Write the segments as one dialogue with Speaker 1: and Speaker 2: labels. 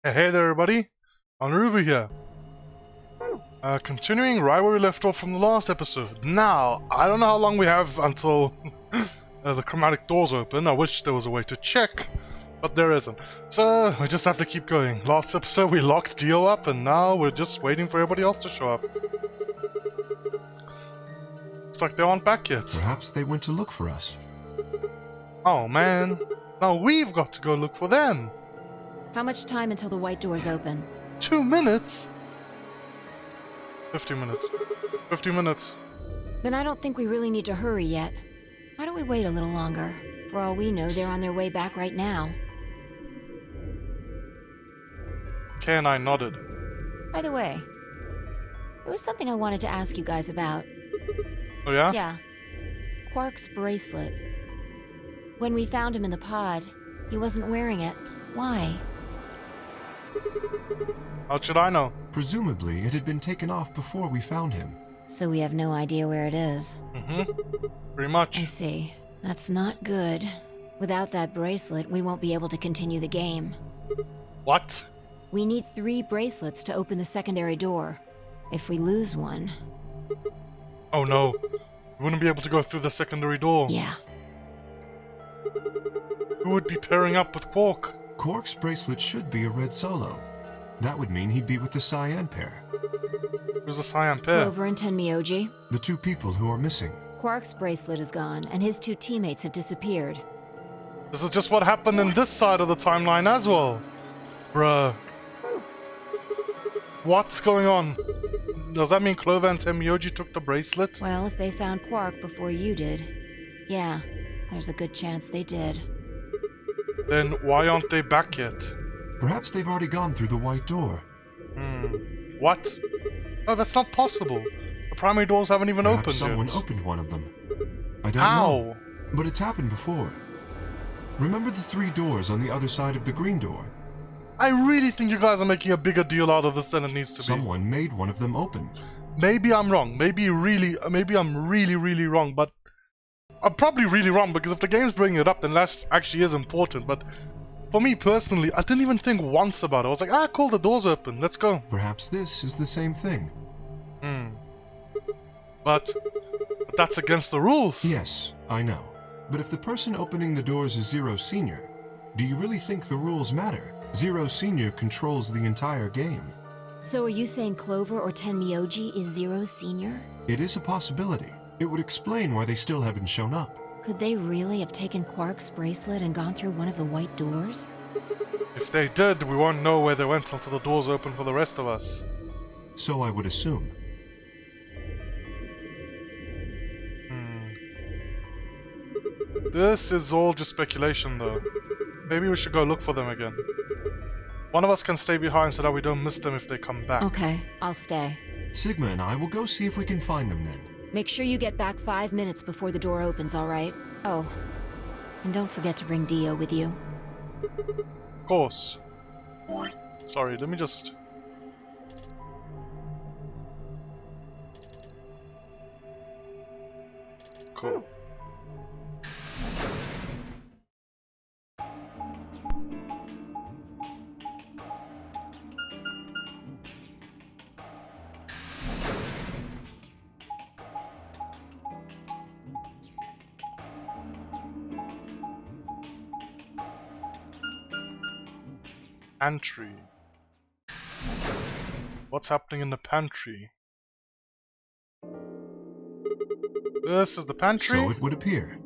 Speaker 1: Hey there everybody, Onurubu here. Continuing right where we left off from the last episode. Now, I don't know how long we have until the chromatic doors open. I wish there was a way to check, but there isn't. So, we just have to keep going. Last episode we locked Dio up and now we're just waiting for everybody else to show up. Looks like they aren't back yet.
Speaker 2: Perhaps they went to look for us.
Speaker 1: Oh man, now we've got to go look for them.
Speaker 3: How much time until the white doors open?
Speaker 1: 2 minutes? 50 minutes. 50 minutes.
Speaker 3: Then I don't think we really need to hurry yet. Why don't we wait a little longer? For all we know, they're on their way back right now.
Speaker 1: Kay and I nodded.
Speaker 3: By the way, there was something I wanted to ask you guys about.
Speaker 1: Oh yeah?
Speaker 3: Yeah. Quark's bracelet. When we found him in the pod, he wasn't wearing it. Why?
Speaker 1: How should I know?
Speaker 2: Presumably, it had been taken off before we found him.
Speaker 3: So we have no idea where it is.
Speaker 1: Pretty much.
Speaker 3: I see. That's not good. Without that bracelet, we won't be able to continue the game.
Speaker 1: What?
Speaker 3: We need 3 bracelets to open the secondary door. If we lose one...
Speaker 1: Oh no. We wouldn't be able to go through the secondary door.
Speaker 3: Yeah.
Speaker 1: Who would be pairing up with Quark?
Speaker 2: Quark's bracelet should be a red solo. That would mean he'd be with the Cyan pair.
Speaker 1: Who's the Cyan pair?
Speaker 3: Clover and Tenmyoji.
Speaker 2: The 2 people who are missing.
Speaker 3: Quark's bracelet is gone, and his 2 teammates have disappeared.
Speaker 1: This is just what happened in this side of the timeline as well. Bruh. What's going on? Does that mean Clover and Tenmyoji took the bracelet?
Speaker 3: Well, if they found Quark before you did, yeah, there's a good chance they did.
Speaker 1: Then why aren't they back yet?
Speaker 2: Perhaps they've already gone through the white door.
Speaker 1: What? No, that's not possible. The primary doors haven't even
Speaker 2: Perhaps
Speaker 1: opened
Speaker 2: someone
Speaker 1: yet.
Speaker 2: opened one of them. I don't
Speaker 1: How?
Speaker 2: know. But it's happened before. Remember the 3 doors on the other side of the green door?
Speaker 1: I really think you guys are making a bigger deal out of this than it needs to be.
Speaker 2: Someone made one of them open.
Speaker 1: Maybe I'm wrong. Maybe I'm really wrong, but I'm probably really wrong because if the game's bringing it up, then that actually is important. But for me personally, I didn't even think once about it. I was like, cool, the door's open. Let's go.
Speaker 2: Perhaps this is the same thing.
Speaker 1: But that's against the rules.
Speaker 2: Yes, I know. But if the person opening the doors is Zero Senior, do you really think the rules matter? Zero Senior controls the entire game.
Speaker 3: So are you saying Clover or Tenmyoji is Zero Senior?
Speaker 2: It is a possibility. It would explain why they still haven't shown up.
Speaker 3: Could they really have taken Quark's bracelet and gone through one of the white doors?
Speaker 1: If they did, we won't know where they went until the doors open for the rest of us.
Speaker 2: So I would assume.
Speaker 1: This is all just speculation though. Maybe we should go look for them again. One of us can stay behind so that we don't miss them if they come back.
Speaker 3: Okay, I'll stay.
Speaker 2: Sigma and I will go see if we can find them then.
Speaker 3: Make sure you get back 5 minutes before the door opens, alright? Oh, and don't forget to bring Dio with you.
Speaker 1: Of course. Sorry, let me just... Cool. Pantry. What's happening in the pantry? This is the pantry?
Speaker 2: So it would appear.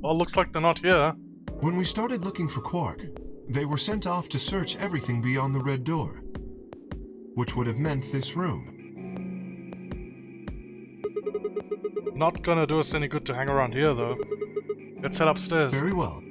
Speaker 1: Well, looks like they're not here.
Speaker 2: When we started looking for Quark, they were sent off to search everything beyond the red door, which would have meant this room.
Speaker 1: Not gonna do us any good to hang around here, though. Let's head upstairs.
Speaker 2: Very well.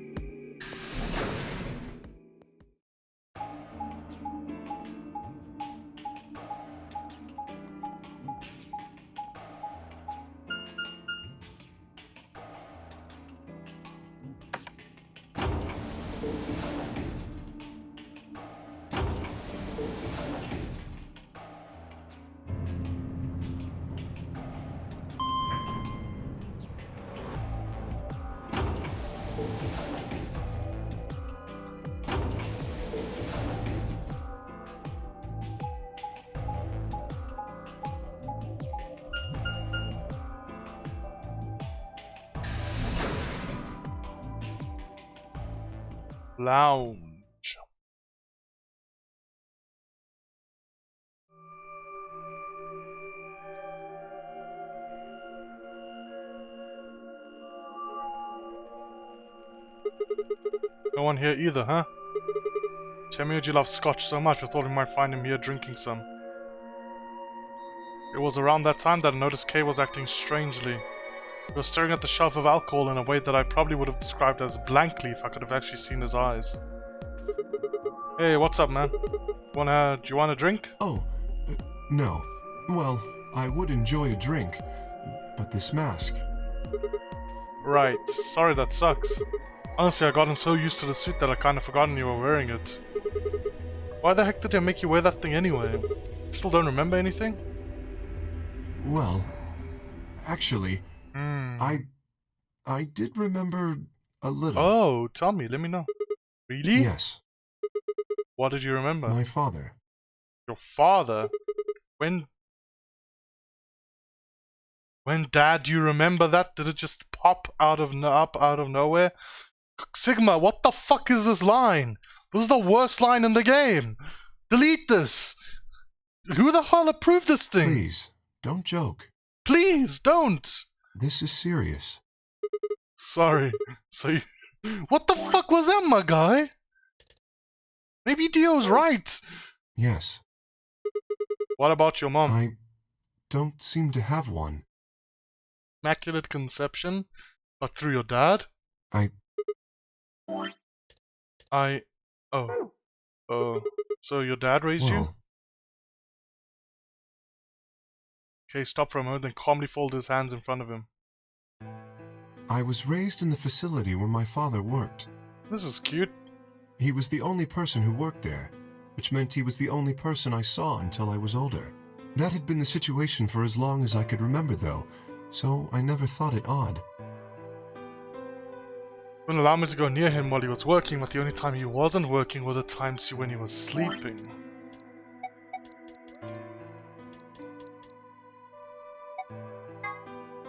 Speaker 1: Lounge. No one here either, huh? Timmy, you love scotch so much, I thought we might find him here drinking some. It was around that time that I noticed Kay was acting strangely. He was staring at the shelf of alcohol in a way that I probably would have described as blankly if I could have actually seen his eyes. Hey, what's up, man? Do you want a drink?
Speaker 2: Oh, no. Well, I would enjoy a drink, but this mask...
Speaker 1: Right, sorry that sucks. Honestly, I gotten so used to the suit that I kinda forgotten you were wearing it. Why the heck did they make you wear that thing anyway? Still don't remember anything?
Speaker 2: Well, actually, I did remember a little.
Speaker 1: Oh, tell me, let me know. Really?
Speaker 2: Yes,
Speaker 1: What did you remember?
Speaker 2: my father.
Speaker 1: Your father? When Dad, do you remember that? Did it just pop out of nowhere? Sigma, what the fuck is this line? This is the worst line in the game. Delete this. Who the hell approved this thing?
Speaker 2: Please, don't joke.
Speaker 1: Please, don't.
Speaker 2: This is serious.
Speaker 1: Sorry. So you... What the fuck was that, my guy? Maybe Dio's right.
Speaker 2: Yes.
Speaker 1: What about your mom?
Speaker 2: I don't seem to have one.
Speaker 1: Immaculate conception? But through your dad? So your dad raised you?
Speaker 2: Well,
Speaker 1: Okay, stop for a moment, then calmly fold his hands in front of him.
Speaker 2: I was raised in the facility where my father worked.
Speaker 1: This is cute.
Speaker 2: He was the only person who worked there, which meant he was the only person I saw until I was older. That had been the situation for as long as I could remember, though, so I never thought it odd.
Speaker 1: Wouldn't allow me to go near him while he was working, but the only time he wasn't working were the times when he was sleeping.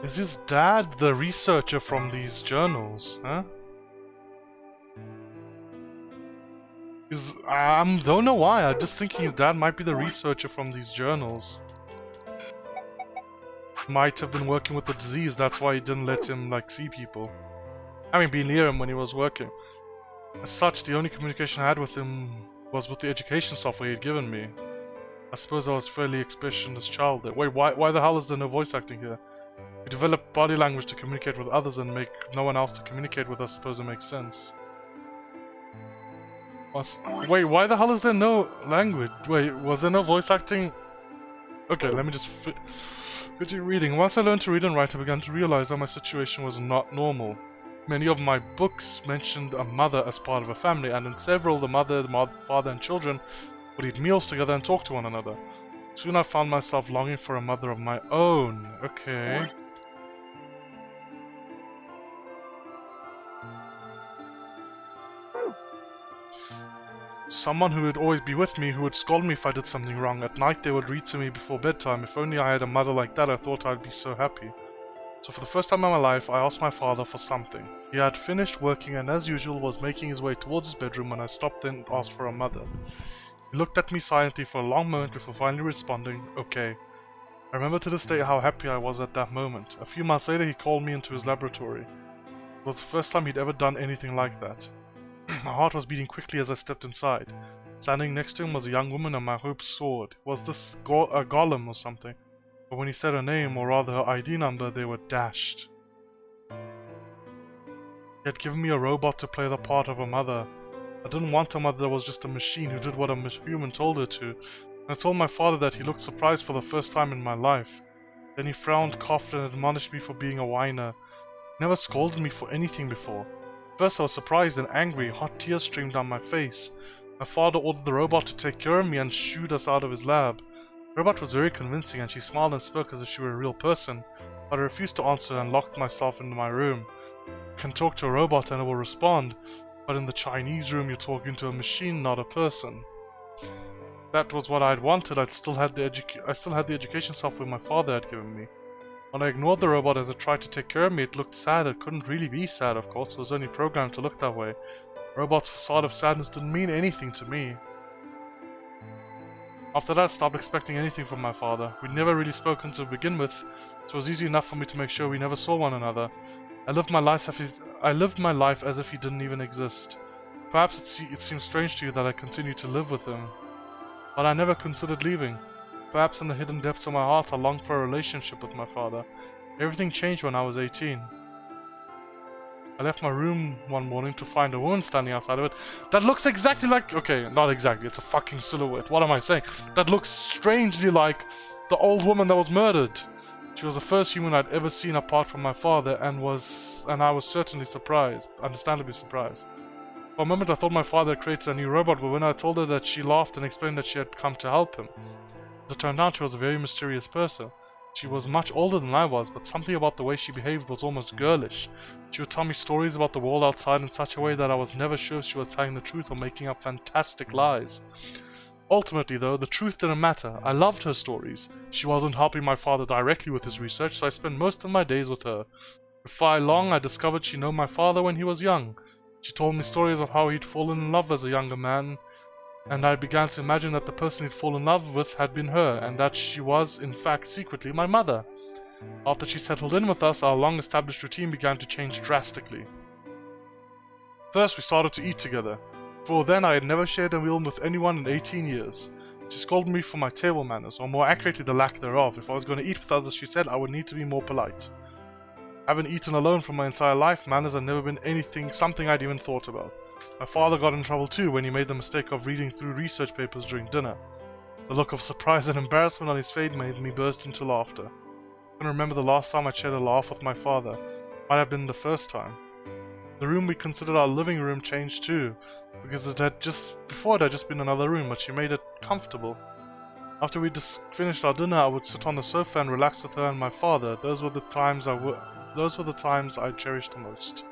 Speaker 1: Is his dad the researcher from these journals, huh? Don't know why, I'm just thinking his dad might be the researcher from these journals. Might have been working with the disease, that's why he didn't let him, like, see people. I mean, be near him when he was working. As such, the only communication I had with him was with the education software he had given me. I suppose I was fairly expressionless child there. Wait, why the hell is there no voice acting here? We developed body language to communicate with others and make no one else to communicate with. I suppose it makes sense. Wait, why the hell is there no language? Wait, was there no voice acting? Okay, let me just continue reading. Once I learned to read and write, I began to realize that my situation was not normal. Many of my books mentioned a mother as part of a family, and in several, the mother, father, and children would eat meals together and talk to one another. Soon I found myself longing for a mother of my own. Okay. Someone who would always be with me, who would scold me if I did something wrong. At night they would read to me before bedtime. If only I had a mother like that, I thought I'd be so happy. So for the first time in my life, I asked my father for something. He had finished working and as usual was making his way towards his bedroom when I stopped and asked for a mother. He looked at me silently for a long moment before finally responding, okay. I remember to this day how happy I was at that moment. A few months later he called me into his laboratory. It was the first time he'd ever done anything like that. My heart was beating quickly as I stepped inside. Standing next to him was a young woman and my hopes soared. Was this a golem or something? But when he said her name, or rather her ID number, they were dashed. He had given me a robot to play the part of a mother. I didn't want a mother that was just a machine who did what a human told her to. I told my father that he looked surprised for the first time in my life. Then he frowned, coughed, and admonished me for being a whiner. He never scolded me for anything before. First I was surprised and angry, hot tears streamed down my face. My father ordered the robot to take care of me and shooed us out of his lab. The robot was very convincing and she smiled and spoke as if she were a real person, but I refused to answer and locked myself into my room. You can talk to a robot and it will respond, but in the Chinese room you're talking to a machine, not a person. That was what I'd wanted. I still had the education software my father had given me. When I ignored the robot as it tried to take care of me, it looked sad. It couldn't really be sad, of course. It was only programmed to look that way. Robot's facade of sadness didn't mean anything to me. After that, I stopped expecting anything from my father. We'd never really spoken to begin with, so it was easy enough for me to make sure we never saw one another. I lived my life as if he didn't even exist. Perhaps it seems strange to you that I continued to live with him, but I never considered leaving. Perhaps in the hidden depths of my heart I longed for a relationship with my father. Everything changed when I was 18. I left my room one morning to find a woman standing outside of it that looks exactly like... Okay, not exactly, it's a fucking silhouette. What am I saying? That looks strangely like the old woman that was murdered. She was the first human I'd ever seen apart from my father, and I was certainly surprised, understandably surprised. For a moment I thought my father had created a new robot, but when I told her that, she laughed and explained that she had come to help him. As it turned out, she was a very mysterious person. She was much older than I was, but something about the way she behaved was almost girlish. She would tell me stories about the world outside in such a way that I was never sure if she was telling the truth or making up fantastic lies. Ultimately, though, the truth didn't matter. I loved her stories. She wasn't helping my father directly with his research, so I spent most of my days with her. Before long, I discovered she knew my father when he was young. She told me stories of how he'd fallen in love as a younger man, and I began to imagine that the person he'd fallen in love with had been her, and that she was, in fact, secretly my mother. After she settled in with us, our long-established routine began to change drastically. First, we started to eat together. Before then, I had never shared a meal with anyone in 18 years. She scolded me for my table manners, or more accurately, the lack thereof. If I was going to eat with others, she said I would need to be more polite. Having eaten alone for my entire life, manners had never been something I'd even thought about. My father got in trouble too when he made the mistake of reading through research papers during dinner. The look of surprise and embarrassment on his face made me burst into laughter. I can remember the last time I shared a laugh with my father. Might have been the first time. The room we considered our living room changed too, because before it had just been another room, but she made it comfortable. After we finished our dinner, I would sit on the sofa and relax with her and my father. Those were the times I cherished the most.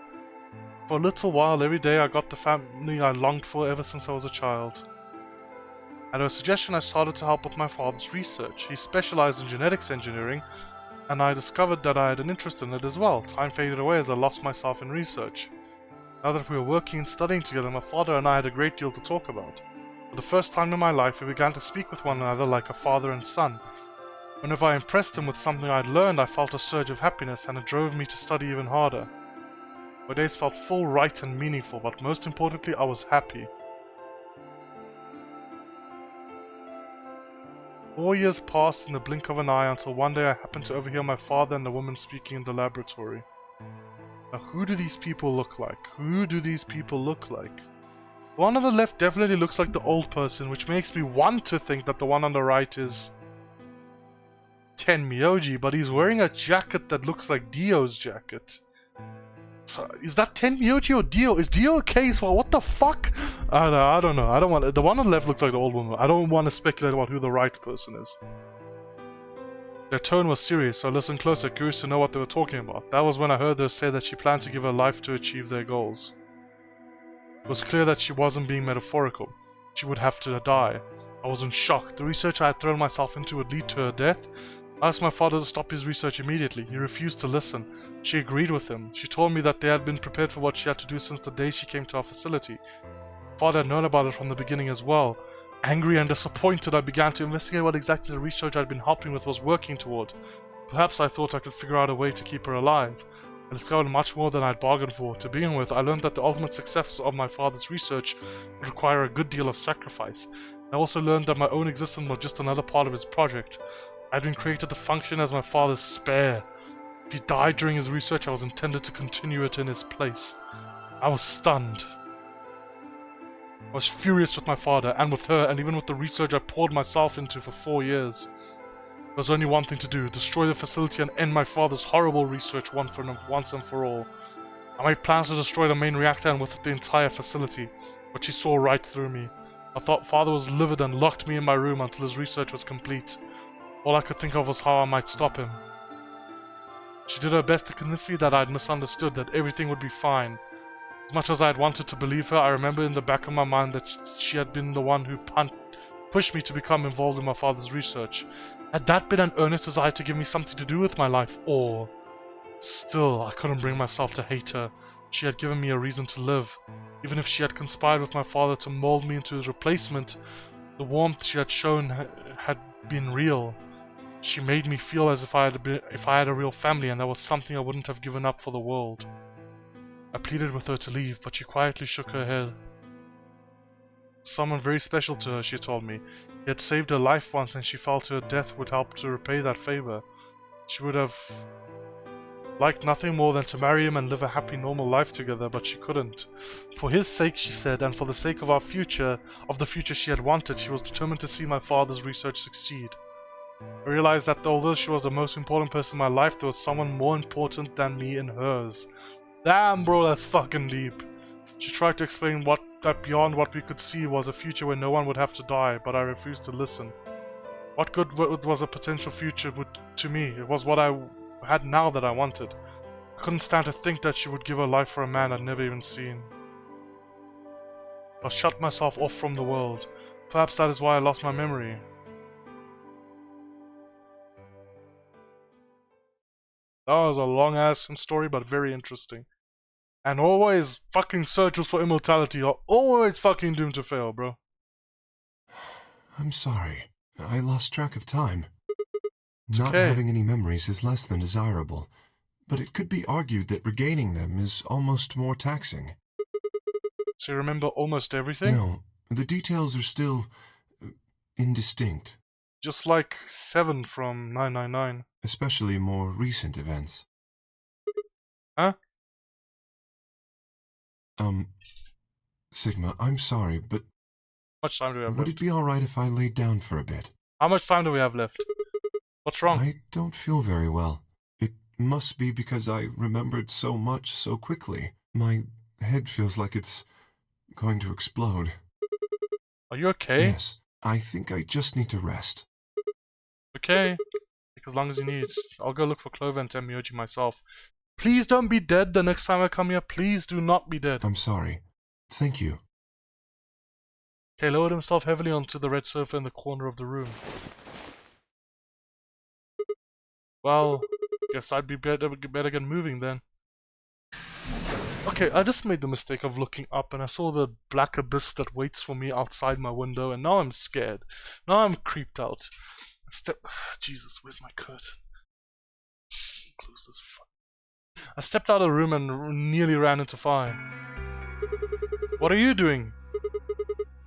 Speaker 1: For a little while, every day I got the family I longed for ever since I was a child. At her suggestion, I started to help with my father's research. He specialized in genetics engineering, and I discovered that I had an interest in it as well. Time faded away as I lost myself in research. Now that we were working and studying together, my father and I had a great deal to talk about. For the first time in my life, we began to speak with one another like a father and son. Whenever I impressed him with something I had learned, I felt a surge of happiness, and it drove me to study even harder. My days felt full, right, and meaningful, but most importantly, I was happy. 4 years passed in the blink of an eye until one day I happened to overhear my father and the woman speaking in the laboratory. Now, who do these people look like? Who do these people look like? The one on the left definitely looks like the old person, which makes me want to think that the one on the right is Tenmyoji, but he's wearing a jacket that looks like Dio's jacket. So, is that Tenmyoji or Dio? Is Dio a case? Well, what the fuck? I don't know. I don't want. The one on the left looks like the old woman. I don't want to speculate about who the right person is. Their tone was serious, so I listened closer, curious to know what they were talking about. That was when I heard her say that she planned to give her life to achieve their goals. It was clear that she wasn't being metaphorical. She would have to die. I was in shock. The research I had thrown myself into would lead to her death. I asked my father to stop his research immediately. He refused to listen. She agreed with him. She told me that they had been prepared for what she had to do since the day she came to our facility. My father had known about it from the beginning as well. Angry and disappointed, I began to investigate what exactly the research I'd been helping with was working toward. Perhaps I thought I could figure out a way to keep her alive. I discovered much more than I'd bargained for. To begin with, I learned that the ultimate success of my father's research would require a good deal of sacrifice. I also learned that my own existence was just another part of his project. I had been created to function as my father's spare. If he died during his research, I was intended to continue it in his place. I was stunned. I was furious with my father, and with her, and even with the research I poured myself into for 4 years. There was only one thing to do: destroy the facility and end my father's horrible research once and for all. I made plans to destroy the main reactor and with it the entire facility, but she saw right through me. I thought father was livid and locked me in my room until his research was complete. All I could think of was how I might stop him. She did her best to convince me that I had misunderstood, that everything would be fine. As much as I had wanted to believe her, I remember in the back of my mind that she had been the one who pushed me to become involved in my father's research. Had that been an earnest desire to give me something to do with my life, or... Still, I couldn't bring myself to hate her. she had given me a reason to live. Even if she had conspired with my father to mold me into his replacement, the warmth she had shown had been real. She made me feel as if I had a real family, and that was something I wouldn't have given up for the world. I pleaded with her to leave, but she quietly shook her head. Someone very special to her, she told me. He had saved her life once, and she felt her death would help to repay that favor. She would have liked nothing more than to marry him and live a happy, normal life together, but she couldn't. For his sake, she said, and for the sake of our future, of the future she had wanted, she was determined to see my father's research succeed. I realized that although she was the most important person in my life, there was someone more important than me in hers. Damn, bro, that's fucking deep. She tried to explain that beyond what we could see was a future where no one would have to die, but I refused to listen. What good was a potential future to me? It was what I had now that I wanted. I couldn't stand to think that she would give her life for a man I'd never even seen. I shut myself off from the world. Perhaps that is why I lost my memory. That was a long-ass story, but very interesting. And always fucking searches for immortality are always fucking doomed to fail, bro.
Speaker 2: I'm sorry. I lost track of time.
Speaker 1: It's
Speaker 2: Not
Speaker 1: okay.
Speaker 2: having any memories is less than desirable, but it could be argued that regaining them is almost more taxing.
Speaker 1: So you remember almost everything?
Speaker 2: No, the details are still indistinct.
Speaker 1: Just like 7 from 999.
Speaker 2: Especially more recent events.
Speaker 1: Huh?
Speaker 2: Sigma, I'm sorry, but
Speaker 1: How much time do we have
Speaker 2: would
Speaker 1: left?
Speaker 2: it be alright if I laid down for a bit?
Speaker 1: How much time do we have left? What's wrong?
Speaker 2: I don't feel very well. It must be because I remembered so much so quickly. My head feels like it's going to explode.
Speaker 1: Are you okay?
Speaker 2: Yes, I think I just need to rest.
Speaker 1: Okay. Take as long as you need. I'll go look for Clover and Tenmyoji myself. Please don't be dead the next time I come here. Please do not be dead.
Speaker 2: I'm sorry. Thank you.
Speaker 1: Okay, lowered himself heavily onto the red sofa in the corner of the room. Well, guess I'd be better get moving then. Okay, I just made the mistake of looking up and I saw the black abyss that waits for me outside my window, and now I'm scared. Now I'm creeped out. Jesus, where's my curtain? Close this fuck. I stepped out of the room and nearly ran into fire. What are you doing?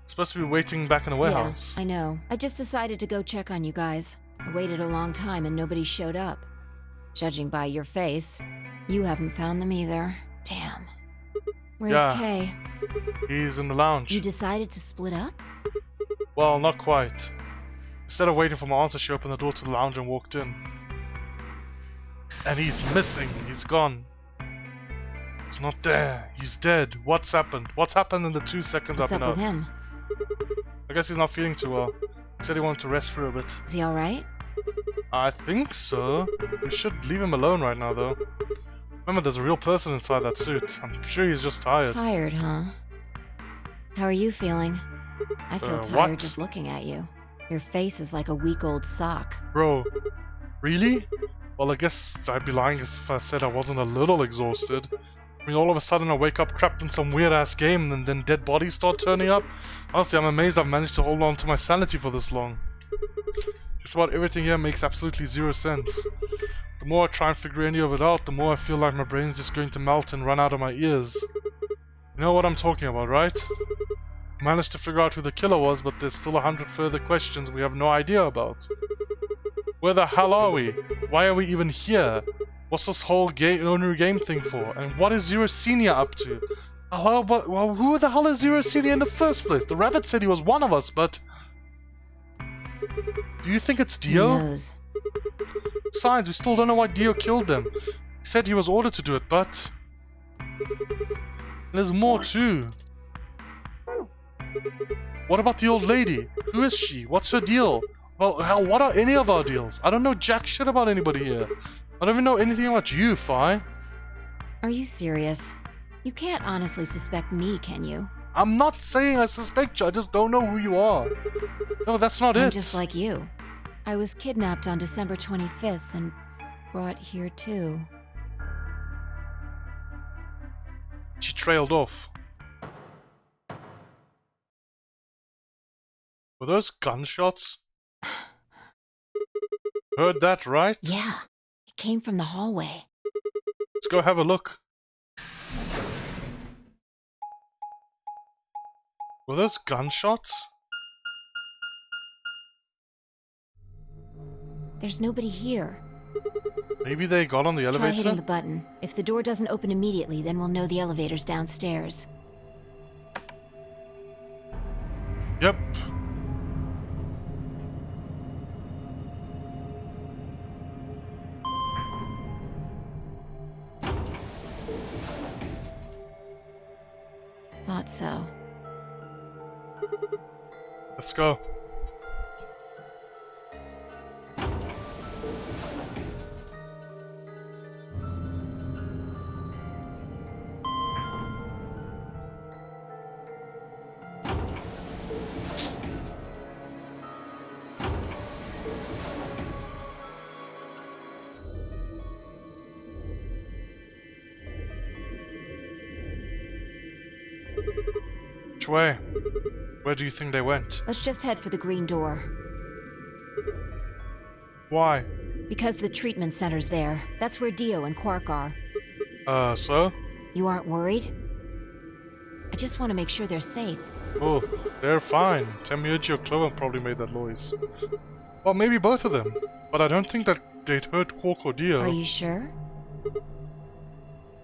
Speaker 1: Supposed to be waiting back in the warehouse.
Speaker 3: Yeah, I know. I just decided to go check on you guys. I waited a long time and nobody showed up. Judging by your face, you haven't found them either. Damn. Where's Kay?
Speaker 1: He's in the lounge.
Speaker 3: You decided to split up?
Speaker 1: Well, not quite. Instead of waiting for my answer, she opened the door to the lounge and walked in. And he's missing. He's gone. He's not there. He's dead. What's happened? What's happened in the 2 seconds
Speaker 3: What's
Speaker 1: I've been
Speaker 3: up with
Speaker 1: out?
Speaker 3: him?
Speaker 1: I guess he's not feeling too well. He said he wanted to rest for a bit.
Speaker 3: Is he alright?
Speaker 1: I think so. We should leave him alone right now, though. Remember, there's a real person inside that suit. I'm sure he's just tired.
Speaker 3: Tired, huh? How are you feeling? I feel tired
Speaker 1: what?
Speaker 3: just looking at you. Your face is like a week-old sock.
Speaker 1: Bro, really? Well, I guess I'd be lying if I said I wasn't a little exhausted. I mean, all of a sudden I wake up trapped in some weird-ass game and then dead bodies start turning up. Honestly, I'm amazed I've managed to hold on to my sanity for this long. Just about everything here makes absolutely zero sense. The more I try and figure any of it out, the more I feel like my brain's just going to melt and run out of my ears. You know what I'm talking about, right? I managed to figure out who the killer was, but there's still 100 further questions we have no idea about. Where the hell are we? Why are we even here? What's this whole Onurubu game thing for? And what is Zero Senior up to? Well, who the hell is Zero Senior in the first place? The rabbit said he was one of us, but... Do you think it's Dio?
Speaker 3: Who knows?
Speaker 1: Besides, we still don't know why Dio killed them. He said he was ordered to do it, but... There's more too. What about the old lady? Who is she? What's her deal? Well, hell, what are any of our deals? I don't know jack shit about anybody here. I don't even know anything about you, Fi.
Speaker 3: Are you serious? You can't honestly suspect me, can you?
Speaker 1: I'm not saying I suspect you, I just don't know who you are. No, that's not
Speaker 3: I'm
Speaker 1: it.
Speaker 3: just like you. I was kidnapped on December 25th and brought here too.
Speaker 1: She trailed off. Were those gunshots? Heard that right?
Speaker 3: Yeah, it came from the hallway.
Speaker 1: Let's go have a look. Were those gunshots?
Speaker 3: There's nobody here.
Speaker 1: Maybe they got on the
Speaker 3: Let's try
Speaker 1: elevator?
Speaker 3: hitting the button. If the door doesn't open immediately, then we'll know the elevator's downstairs.
Speaker 1: Yep.
Speaker 3: Thought so.
Speaker 1: Let's go. Which way? Where do you think they went?
Speaker 3: Let's just head for the green door.
Speaker 1: Why?
Speaker 3: Because the treatment center's there. That's where Dio and Quark are.
Speaker 1: So?
Speaker 3: You aren't worried? I just want to make sure they're safe.
Speaker 1: Oh, they're fine. Temiyoji or Clover probably made that noise. Well, maybe both of them. But I don't think that they'd hurt Quark or Dio.
Speaker 3: Are you sure?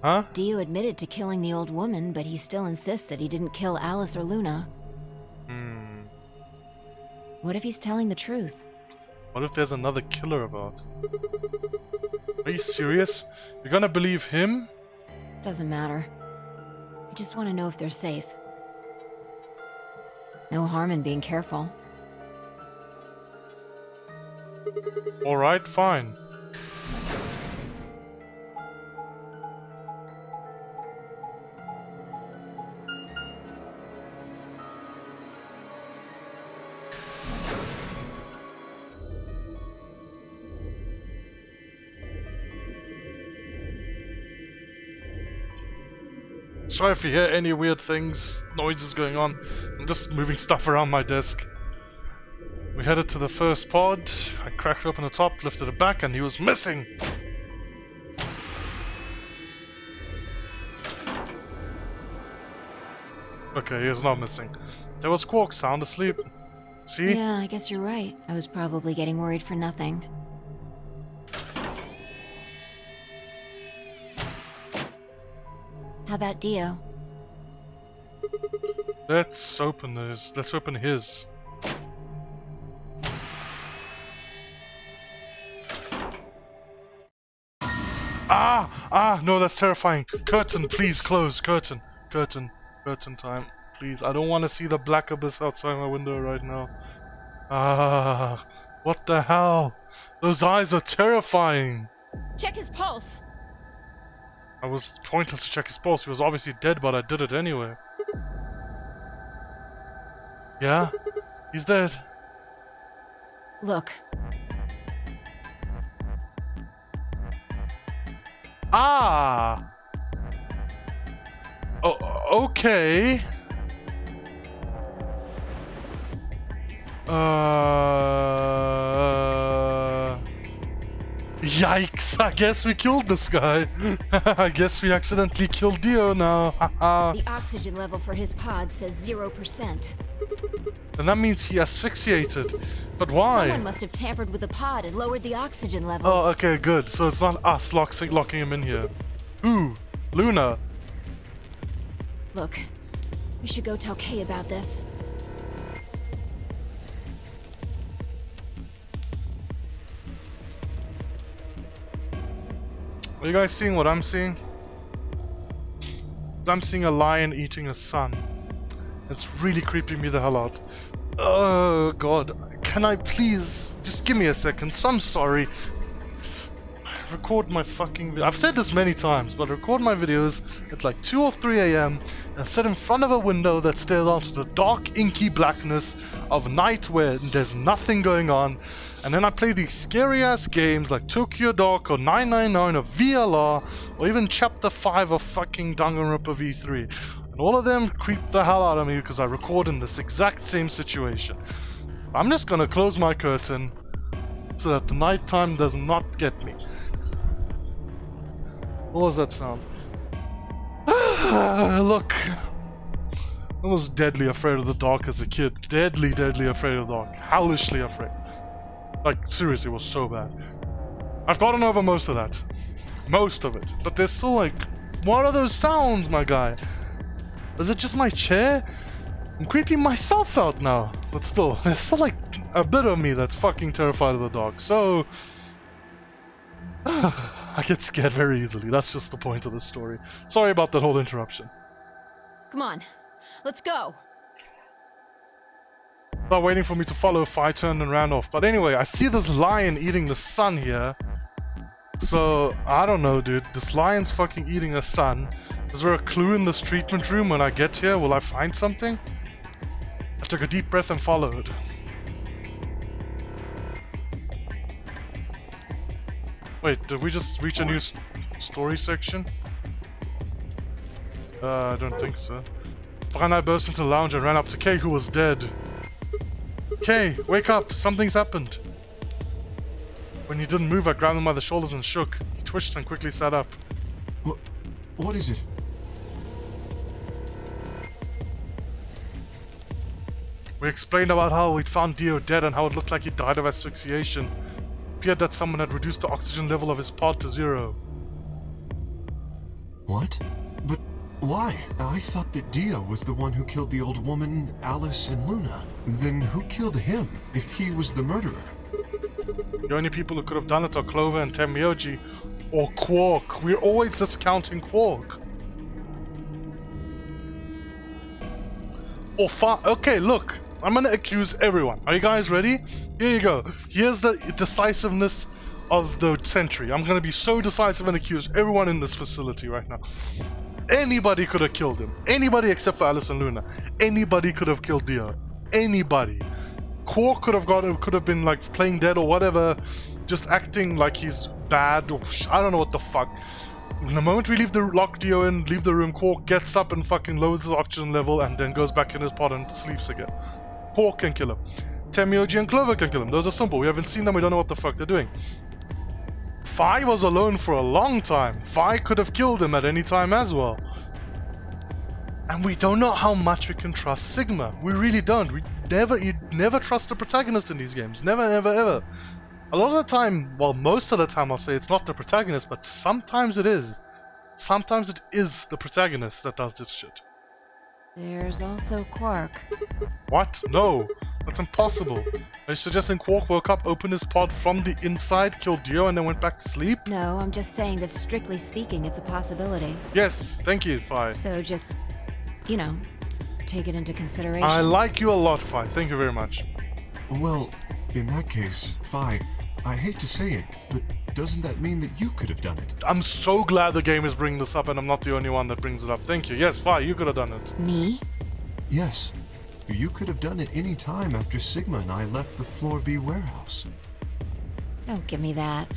Speaker 1: Huh?
Speaker 3: Dio admitted to killing the old woman, but he still insists that he didn't kill Alice or Luna. What if he's telling the truth?
Speaker 1: What if there's another killer about? Are you serious? You're gonna believe him?
Speaker 3: Doesn't matter. I just want to know if they're safe. No harm in being careful.
Speaker 1: Alright, fine. Sorry if you hear any weird things, noises going on. I'm just moving stuff around my desk. We headed to the first pod. I cracked open the top, lifted it back, and he was missing! Okay, he is not missing. There was Quark sound asleep. See?
Speaker 3: Yeah, I guess you're right. I was probably getting worried for nothing. How about Dio?
Speaker 1: Let's open this. Let's open his. No, that's terrifying. Curtain, please close. Curtain time. Please, I don't want to see the black abyss outside my window right now. What the hell? Those eyes are terrifying.
Speaker 3: Check his pulse!
Speaker 1: I was pointless to check his pulse. He was obviously dead, but I did it anyway. Yeah? He's dead.
Speaker 3: Look.
Speaker 1: Ah! Oh, okay. Yikes, I guess we killed this guy. I guess we accidentally killed Dio now.
Speaker 3: The oxygen level for his pod says 0%.
Speaker 1: And that means he asphyxiated. But why?
Speaker 3: Someone must have tampered with the pod and lowered the oxygen levels.
Speaker 1: Oh, okay, good. So it's not us locking him in here. Who? Luna.
Speaker 3: Look, we should go tell Kay about this.
Speaker 1: Are you guys seeing what I'm seeing? I'm seeing a lion eating a sun. It's really creeping me the hell out. Oh god, can I please just give me a second? So I'm sorry. record my fucking I've said this many times, but I record my videos at like 2 or 3 a.m. and sit in front of a window that stares onto the dark, inky blackness of night where there's nothing going on, and then I play these scary-ass games like Tokyo Dark or 999 or VLR or even Chapter 5 of fucking Danganronpa V3. And all of them creep the hell out of me because I record in this exact same situation. I'm just gonna close my curtain so that the nighttime does not get me. What was that sound? Look, I was deadly afraid of the dark as a kid. Deadly afraid of the dark. Hellishly afraid. Like, seriously, it was so bad. I've gotten over most of that. Most of it. But there's still like, what are those sounds, my guy? Is it just my chair? I'm creeping myself out now. But still, there's still like a bit of me that's fucking terrified of the dark. So, I get scared very easily. That's just the point of the story. Sorry about that whole interruption.
Speaker 3: Come on, let's go.
Speaker 1: Not waiting for me to follow if I turned and ran off. But anyway, I see this lion eating the sun here. So, I don't know, dude. This lion's fucking eating a sun. Is there a clue in this treatment room when I get here? Will I find something? I took a deep breath and followed. Wait, did we just reach a new story section? I don't think so. Finally, I burst into the lounge and ran up to Kay, who was dead. Kay, wake up! Something's happened! When he didn't move, I grabbed him by the shoulders and shook. He twitched and quickly sat up.
Speaker 2: What is it?
Speaker 1: We explained about how we'd found Dio dead and how it looked like he died of asphyxiation. It appeared that someone had reduced the oxygen level of his pod to 0.
Speaker 2: What? But why? I thought that Dio was the one who killed the old woman, Alice, and Luna. Then who killed him, if he was the murderer?
Speaker 1: The only people who could have done it are Clover and Temioji, or Quark. We're always discounting Quark. Or okay, look. I'm gonna accuse everyone. Are you guys ready? Here you go. Here's the decisiveness of the century. I'm gonna be so decisive and accuse everyone in this facility right now. Anybody could have killed him. Anybody except for Alice and Luna. Anybody could have killed Dio. Anybody. Quark could have been like playing dead or whatever, just acting like he's bad or I don't know what the fuck. The moment we lock Dio in, leave the room, Quark gets up and fucking lowers his oxygen level and then goes back in his pod and sleeps again. Quark can kill him. Temioji and Clover can kill him. Those are simple. We haven't seen them, we don't know what the fuck they're doing. Fi was alone for a long time. Fi could have killed him at any time as well. And we don't know how much we can trust Sigma. We really don't. You never trust the protagonist in these games. Never, ever, ever. A lot of the time, well, most of the time I'll say it's not the protagonist, but sometimes it is. Sometimes it is the protagonist that does this shit.
Speaker 3: There's also Quark.
Speaker 1: What? No. That's impossible. Are you suggesting Quark woke up, opened his pod from the inside, killed Dio, and then went back to sleep?
Speaker 3: No, I'm just saying that strictly speaking, it's a possibility.
Speaker 1: Yes, thank you, Fi.
Speaker 3: So just, you know, take it into consideration.
Speaker 1: I like you a lot, Fi. Thank you very much.
Speaker 2: Well, in that case, Fi, I hate to say it, but doesn't that mean that you could have done it?
Speaker 1: I'm so glad the game is bringing this up and I'm not the only one that brings it up. Thank you. Yes, Fi, you could have done it.
Speaker 3: Me?
Speaker 2: Yes. You could have done it any time after Sigma and I left the Floor B warehouse.
Speaker 3: Don't give me that.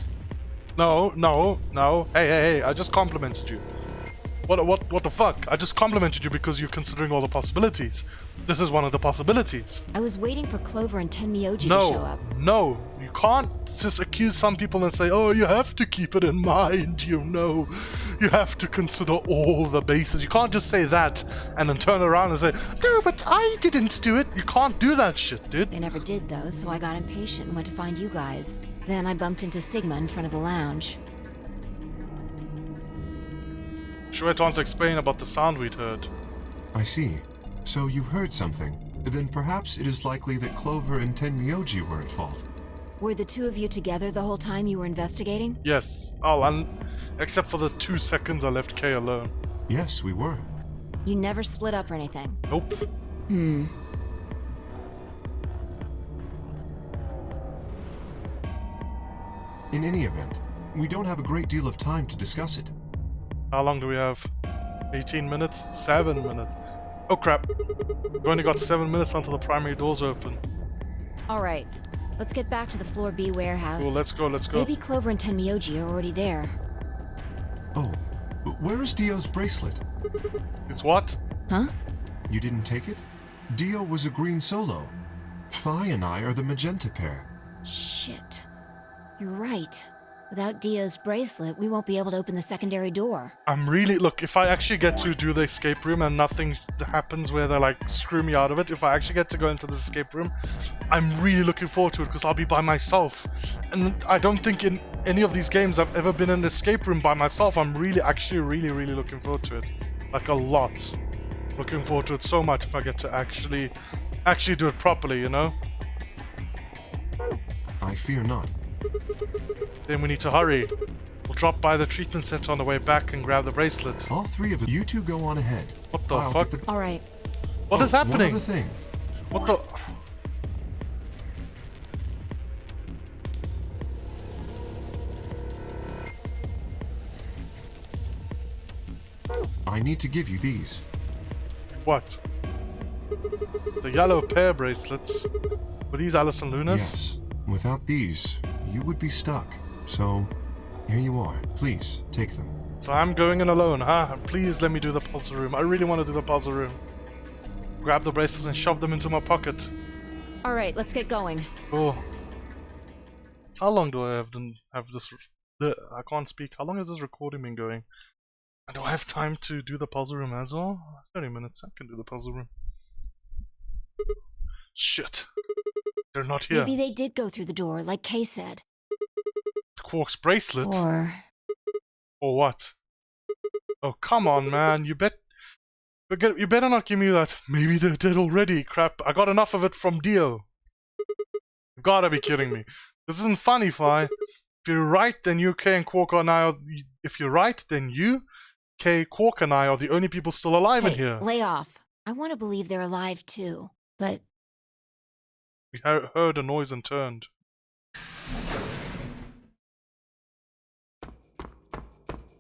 Speaker 1: No. Hey, I just complimented you. What the fuck? I just complimented you because you're considering all the possibilities. This is one of the possibilities.
Speaker 3: I was waiting for Clover and Tenmyoji to show up.
Speaker 1: No, you can't just accuse some people and say, oh, you have to keep it in mind, you know. You have to consider all the bases. You can't just say that and then turn around and say, no, but I didn't do it. You can't do that shit, dude.
Speaker 3: They never did, though, so I got impatient and went to find you guys. Then I bumped into Sigma in front of the lounge.
Speaker 1: She went on to explain about the sound we'd heard.
Speaker 2: I see. So you heard something. Then perhaps it is likely that Clover and Tenmyoji were at fault.
Speaker 3: Were the two of you together the whole time you were investigating?
Speaker 1: Yes. Except for the 2 seconds I left Kay alone.
Speaker 2: Yes, we were.
Speaker 3: You never split up or anything?
Speaker 1: Nope.
Speaker 2: In any event, we don't have a great deal of time to discuss it.
Speaker 1: How long do we have? 18 minutes? 7 minutes. Oh crap. We've only got 7 minutes until the primary doors open.
Speaker 3: Alright, let's get back to the Floor B warehouse.
Speaker 1: Cool, let's go.
Speaker 3: Maybe Clover and Tenmyoji are already there.
Speaker 2: Oh, where is Dio's bracelet?
Speaker 1: It's what?
Speaker 3: Huh?
Speaker 2: You didn't take it? Dio was a green solo. Phi and I are the magenta pair.
Speaker 3: Shit. You're right. Without Dio's bracelet, we won't be able to open the secondary door.
Speaker 1: Look, if I actually get to do the escape room and nothing happens where they like screw me out of it, if I actually get to go into the escape room, I'm really looking forward to it because I'll be by myself. And I don't think in any of these games I've ever been in an escape room by myself. I'm really looking forward to it. Like a lot. Looking forward to it so much if I get to actually do it properly, you know?
Speaker 2: I fear not.
Speaker 1: Then we need to hurry. We'll drop by the treatment center on the way back and grab the bracelet.
Speaker 2: All three of you two go on ahead.
Speaker 1: What the
Speaker 2: I'll
Speaker 1: fuck?
Speaker 2: get
Speaker 3: Alright.
Speaker 1: What is happening?
Speaker 2: One other thing.
Speaker 1: What the...
Speaker 2: I need to give you these.
Speaker 1: What? The yellow pair bracelets? Were these Alice and Luna's?
Speaker 2: Yes. Without these, you would be stuck. So, here you are. Please, take them.
Speaker 1: So I'm going in alone, huh? Please let me do the puzzle room. I really want to do the puzzle room. Grab the bracelets and shove them into my pocket.
Speaker 3: Alright, let's get going.
Speaker 1: Cool. How long do I have this... I can't speak. How long has this recording been going? And do I have time to do the puzzle room as well? 30 minutes. I can do the puzzle room. Shit. They're not here.
Speaker 3: Maybe they did go through the door, like Kay said.
Speaker 1: Quark's bracelet?
Speaker 3: Or
Speaker 1: what? Oh, come on, man. You better not give me that. Maybe they're dead already. Crap. I got enough of it from Dio. You've gotta be kidding me. This isn't funny, Phi. If you're right, then you, Kay, and Quark are now... If you're right, then you, Kay, Quark, and I are the only people still alive in here.
Speaker 3: Lay off. I want to believe they're alive too, but...
Speaker 1: We heard a noise and turned.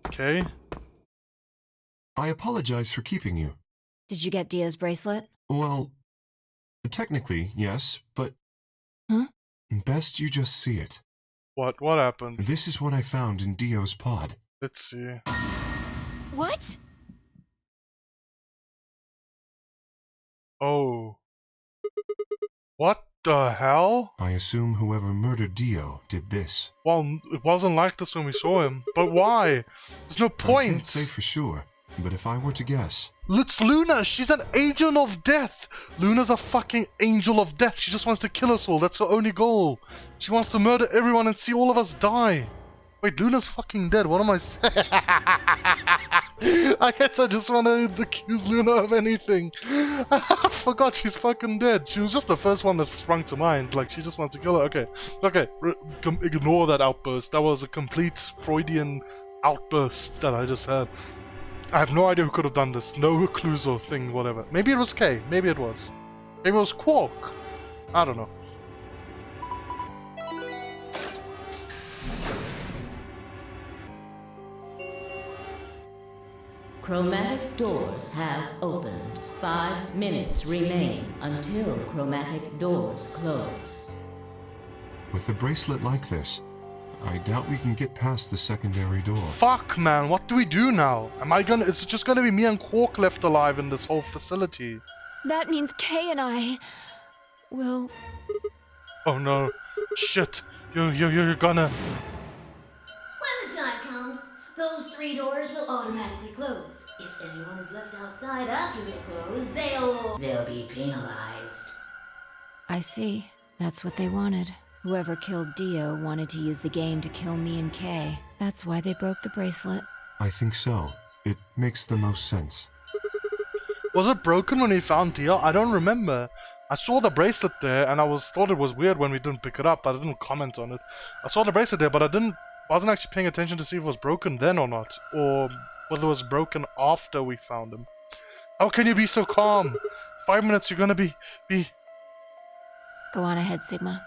Speaker 1: Okay.
Speaker 2: I apologize for keeping you.
Speaker 3: Did you get Dio's bracelet?
Speaker 2: Well, technically, yes, but...
Speaker 3: Huh?
Speaker 2: Best you just see it.
Speaker 1: What happened?
Speaker 2: This is what I found in Dio's pod.
Speaker 1: Let's see.
Speaker 3: What?
Speaker 1: Oh. What the hell?
Speaker 2: I assume whoever murdered Dio did this.
Speaker 1: Well, it wasn't like this when we saw him. But why? There's no
Speaker 2: I
Speaker 1: point.
Speaker 2: can't say for sure, but if I were to guess...
Speaker 1: It's Luna! She's an angel of death! Luna's a fucking angel of death. She just wants to kill us all. That's her only goal. She wants to murder everyone and see all of us die. Wait, Luna's fucking dead. What am I saying? I guess I just want to accuse Luna of anything. I forgot she's fucking dead. She was just the first one that sprung to mind. Like, she just wants to kill her. Okay. Ignore that outburst. That was a complete Freudian outburst that I just had. I have no idea who could have done this. No clues or thing, whatever. Maybe it was Kay. Maybe it was. Maybe it was Quark. I don't know.
Speaker 4: Chromatic doors have opened. 5 minutes remain until chromatic doors close.
Speaker 2: With a bracelet like this, I doubt we can get past the secondary door.
Speaker 1: Fuck, man. What do we do now? It's just gonna be me and Quark left alive in this whole facility.
Speaker 3: That means Kay and I... will...
Speaker 1: Oh no. Shit. You're gonna...
Speaker 5: When the time comes, those 3 doors will automatically close. If anyone is left outside after they close, they'll be penalized.
Speaker 3: I see. That's what they wanted. Whoever killed Dio wanted to use the game to kill me and Kay. That's why they broke the bracelet.
Speaker 2: I think so. It makes the most sense.
Speaker 1: Was it broken when we found Dio? I don't remember. I saw the bracelet there, and thought it was weird when we didn't pick it up. I didn't comment on it. I saw the bracelet there, but I wasn't actually paying attention to see if it was broken then or not, or whether it was broken after we found him. How can you be so calm? 5 minutes, you're gonna be...
Speaker 3: Go on ahead, Sigma.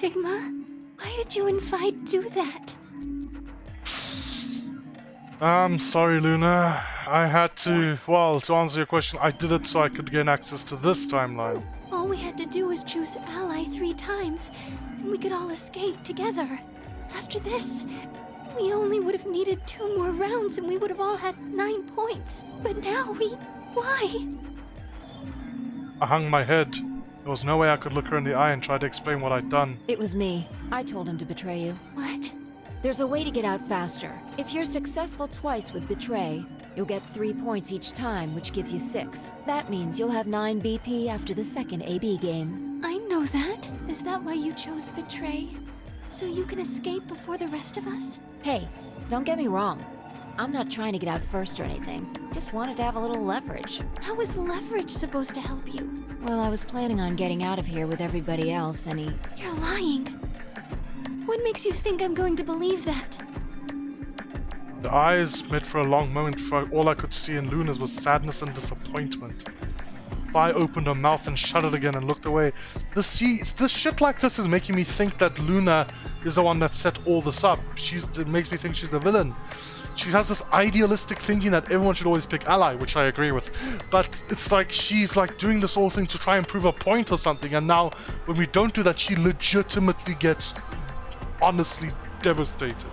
Speaker 3: Sigma, why did you and Vi do that?
Speaker 1: I'm sorry, Luna. I had to... Well, to answer your question, I did it so I could gain access to this timeline.
Speaker 3: All we had to do was choose ally 3 times, and we could all escape together. After this, we only would have needed 2 more rounds and we would have all had 9 points. But now why?
Speaker 1: I hung my head. There was no way I could look her in the eye and try to explain what I'd done.
Speaker 3: It was me. I told him to betray you. What? There's a way to get out faster. If you're successful twice with Betray, you'll get 3 points each time, which gives you 6. That means you'll have 9 BP after the second AB game. I know that. Is that why you chose Betray? So you can escape before the rest of us? Hey, don't get me wrong. I'm not trying to get out first or anything. Just wanted to have a little leverage. How is leverage supposed to help you? Well, I was planning on getting out of here with everybody else, and he... You're lying. What makes you think I'm going to believe that?
Speaker 1: The eyes met for a long moment before all I could see in Luna's was sadness and disappointment. Vi opened her mouth and shut it again and looked away. This shit like this is making me think that Luna is the one that set all this up. It makes me think she's the villain. She has this idealistic thinking that everyone should always pick ally, which I agree with. But it's like she's like doing this whole thing to try and prove a point or something, and now when we don't do that, she legitimately gets honestly devastated.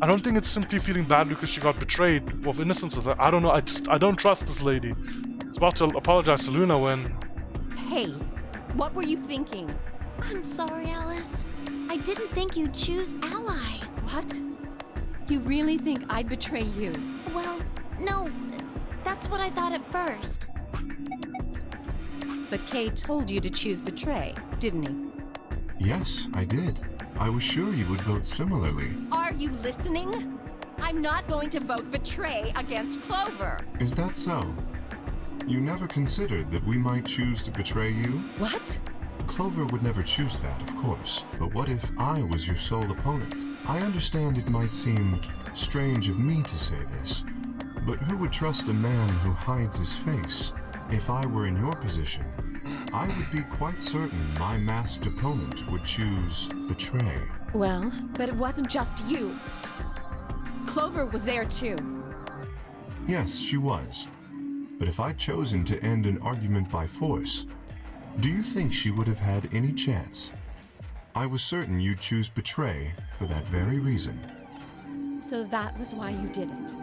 Speaker 1: I don't think it's simply feeling bad because she got betrayed of innocence. I don't know, I don't trust this lady. It's about to apologize to Luna when...
Speaker 6: Hey, what were you thinking?
Speaker 7: I'm sorry, Alice. I didn't think you'd choose ally.
Speaker 6: What? You really think I'd betray you?
Speaker 7: Well, no. That's what I thought at first.
Speaker 6: But Kay told you to choose betray, didn't he?
Speaker 2: Yes, I did. I was sure you would vote similarly.
Speaker 6: Are you listening? I'm not going to vote betray against Clover.
Speaker 2: Is that so? You never considered that we might choose to betray you?
Speaker 6: What?
Speaker 2: Clover would never choose that, of course. But what if I was your sole opponent? I understand it might seem strange of me to say this, but who would trust a man who hides his face? If I were in your position, I would be quite certain my masked opponent would choose betray.
Speaker 6: Well, but it wasn't just you. Clover was there too.
Speaker 2: Yes, she was. But if I'd chosen to end an argument by force, do you think she would have had any chance? I was certain you'd choose betray for that very reason.
Speaker 6: So that was why you did it.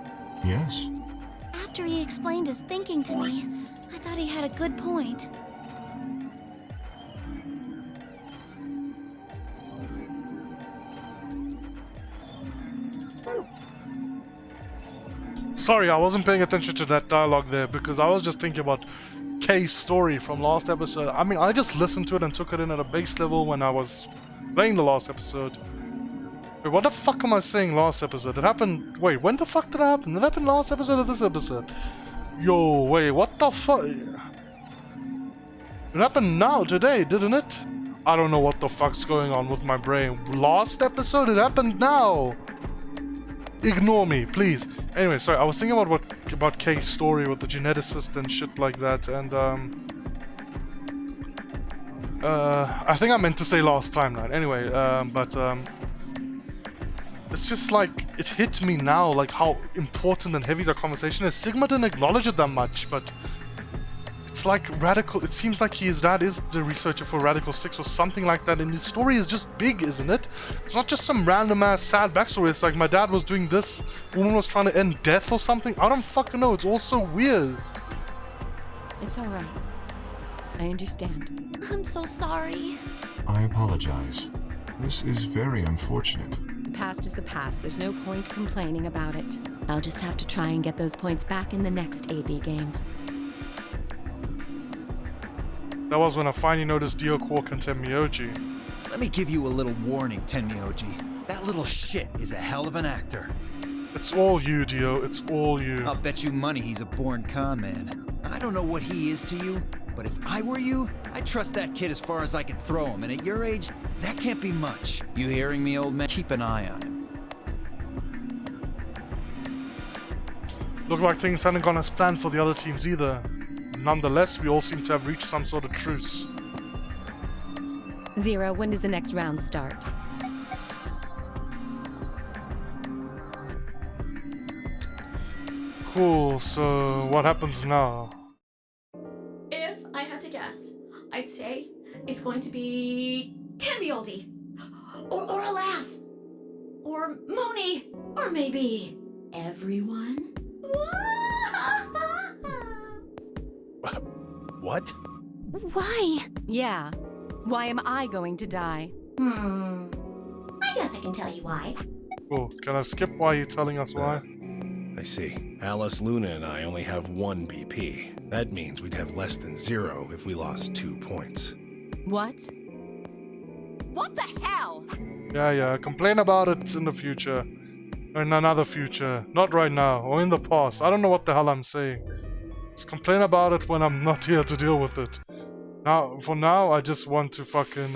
Speaker 2: Yes.
Speaker 7: After he explained his thinking to me, I thought he had a good point.
Speaker 1: Sorry, I wasn't paying attention to that dialogue there because I was just thinking about Kay's story from last episode. I mean, I just listened to it and took it in at a base level when I was playing the last episode. Wait, what the fuck am I saying last episode? It happened... Wait, when the fuck did it happen? Did it happen last episode or this episode? Yo, wait, what the fuck? It happened now, today, didn't it? I don't know what the fuck's going on with my brain. Last episode? It happened now! Ignore me, please. Anyway, sorry, I was thinking about Kay's story with the geneticist and shit like that, and I think I meant to say last timeline. Anyway, it's just like it hit me now, like how important and heavy the conversation is. Sigma didn't acknowledge it that much, but it's like Radical. It seems like his dad is the researcher for Radical 6 or something like that, and his story is just big, isn't it? It's not just some random ass sad backstory. It's like my dad was doing this, woman was trying to end death or something. I don't fucking know. It's all so weird.
Speaker 6: It's all right. I understand.
Speaker 7: I'm so sorry.
Speaker 2: I apologize. This is very unfortunate.
Speaker 6: The past is the past. There's no point complaining about it. I'll just have to try and get those points back in the next AB game.
Speaker 1: That was when I finally noticed Dio Quark and Tenmyoji.
Speaker 8: Let me give you a little warning, Tenmyoji. That little shit is a hell of an actor.
Speaker 1: It's all you, Dio. It's all you.
Speaker 8: I'll bet you money he's a born con man. I don't know what he is to you, but if I were you, I'd trust that kid as far as I could throw him, and at your age, that can't be much. You hearing me, old man? Keep an eye on him.
Speaker 1: Looked like things hadn't gone as planned for the other teams either. Nonetheless, we all seem to have reached some sort of truce.
Speaker 6: Zero, when does the next round start?
Speaker 1: Cool, so what happens now?
Speaker 9: If I had to guess, I'd say it's going to be Tambioldi, or Alas, or Mooney, or maybe everyone.
Speaker 10: What?
Speaker 7: Why?
Speaker 6: Yeah. Why am I going to die?
Speaker 5: I guess I can tell you why.
Speaker 1: Cool. Can I skip why you're telling us why?
Speaker 10: I see. Alice, Luna, and I only have 1 BP. That means we'd have less than 0 if we lost 2 points.
Speaker 6: What? What the hell?
Speaker 1: Yeah, complain about it in the future. In another future. Not right now, or in the past. I don't know what the hell I'm saying. Just complain about it when I'm not here to deal with it. Now, for now, I just want to fucking,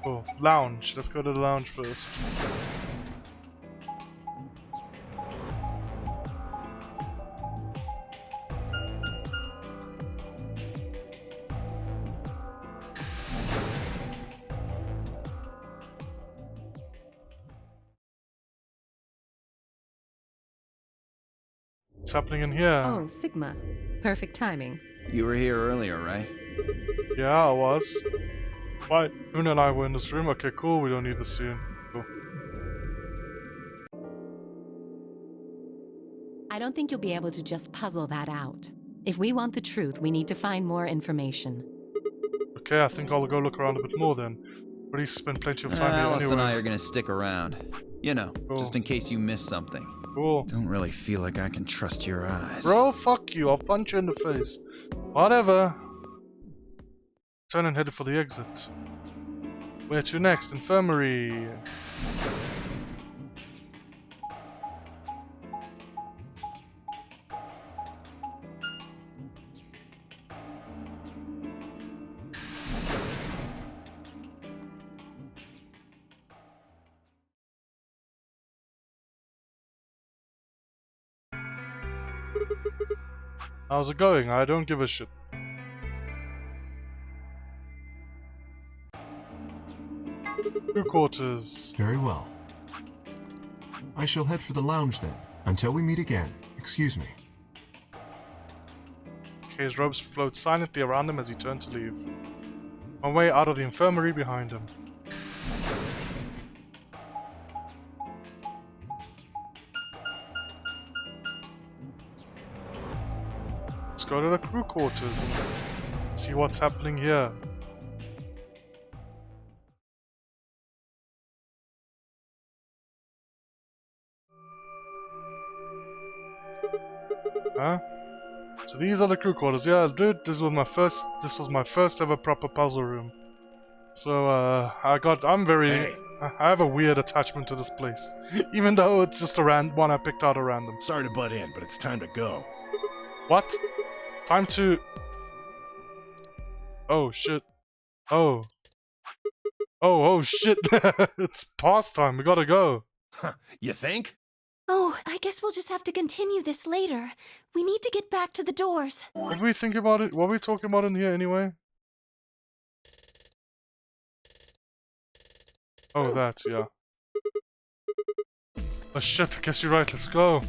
Speaker 1: Oh, lounge. Let's go to the lounge first. What's happening in here?
Speaker 6: Oh, Sigma. Perfect timing.
Speaker 8: You were here earlier, right?
Speaker 1: Yeah, I was. Why? Luna and I were in this room. Okay, cool. We don't need the scene. Cool.
Speaker 6: I don't think you'll be able to just puzzle that out. If we want the truth, we need to find more information.
Speaker 1: Okay, I think I'll go look around a bit more then. But he's spent plenty of time here
Speaker 8: Alice
Speaker 1: anyway.
Speaker 8: and I are gonna stick around. You know,
Speaker 1: Cool.
Speaker 8: just in case you miss something.
Speaker 1: Cool.
Speaker 8: Don't really feel like I can trust your eyes.
Speaker 1: Bro, fuck you. I'll punch you in the face. Whatever. Turn and headed for the exit. Where to next? Infirmary. How's it going? I don't give a shit. Crew quarters.
Speaker 2: Very well. I shall head for the lounge then. Until we meet again. Excuse me.
Speaker 1: Kay's robes float silently around him as he turned to leave. On way out of the infirmary behind him. Let's go to the crew quarters and see what's happening here. Huh? So these are the crew quarters. Yeah, dude, this was my first ever proper puzzle room. So I'm very
Speaker 10: Hey.
Speaker 1: I have a weird attachment to this place. Even though it's just a one I picked out at random.
Speaker 10: Sorry to butt in, but it's time to go.
Speaker 1: What? Time to... Oh, shit. Oh. Oh, shit. It's past time. We gotta go.
Speaker 10: You think?
Speaker 7: Oh, I guess we'll just have to continue this later. We need to get back to the doors.
Speaker 1: What did we think about it? What are we talking about in here anyway? Oh, that, yeah. Oh, shit. I guess you're right. Let's go.